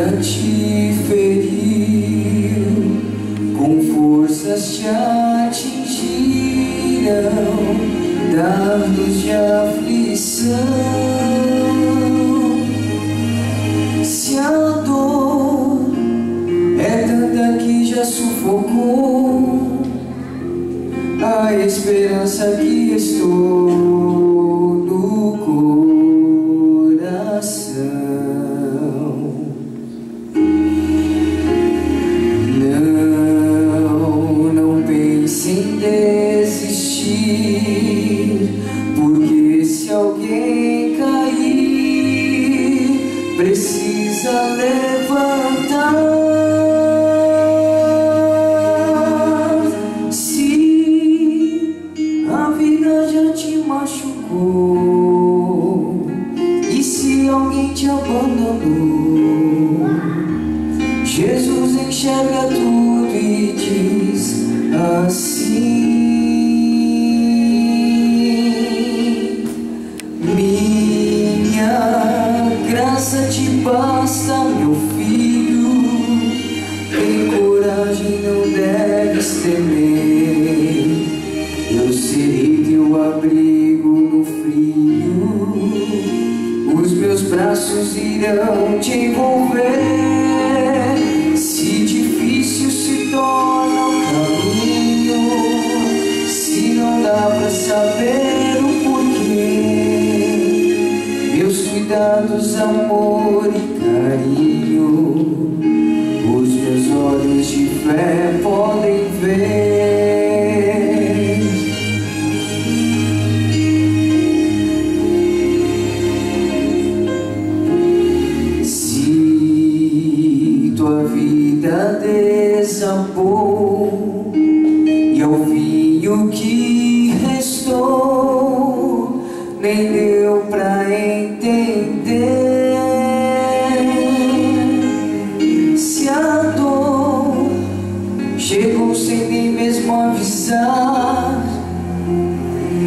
nada te feriu, com forças te atingiram, dardos de aflição. Se a dor é tanta que já sufocou a esperança que estou no coração, não pense em desistir, porque se alguém cair, precisa levantar. Se a vida já te machucou, e se alguém te abandonou, Jesus enxerga tudo e diz assim: minha graça te basta, meu filho, tem coragem, não deves temer. Eu serei teu abrigo no frio, os meus braços irão te envolver. Se difícil se torna o caminho, se não dá pra saber o porquê, meus cuidados, amor e carinho, os meus olhos de fé podem ver. Se tua vida desabou e ao vinho que restou nem deu pra entender, se a dor chegou sem nem mesmo avisar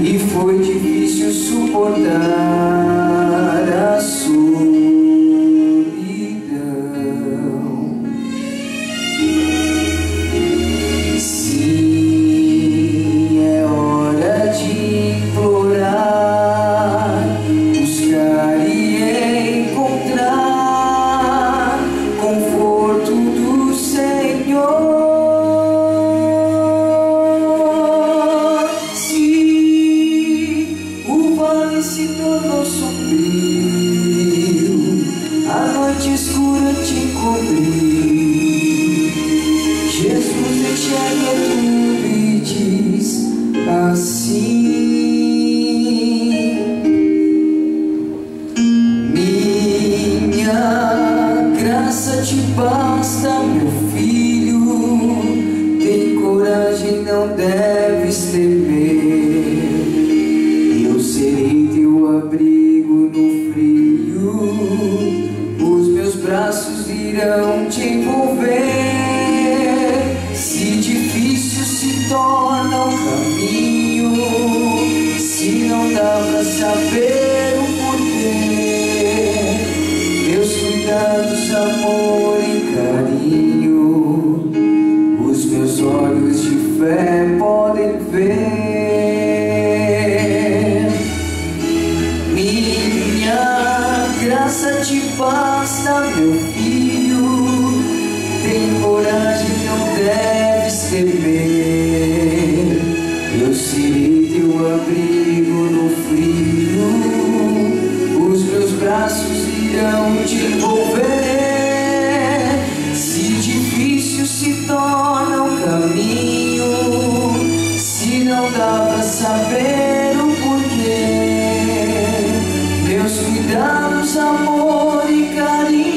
e foi difícil suportar a solidão, sim, é hora de implorar, buscar e encontrar conforto do Senhor. Se o vale se tornou sombrio, a noite escura te cobriu, Jesus enxerga tudo e diz assim: minha graça te basta, meu filho, tem coragem, não deves temer. Eu serei teu abrigo no frio, os meus braços irão te envolver. Se difícil se torna o caminho, se não dá pra saber o porquê, meus cuidados, amor e carinho, os meus olhos de fé podem ver. Minha graça te basta, meu filho, tem coragem, não deves temer. Eu serei teu abrigo no frio, os meus braços irão te envolver. Se difícil se torna o caminho, se não dá pra saber o porquê, meus cuidados, amor e carinho,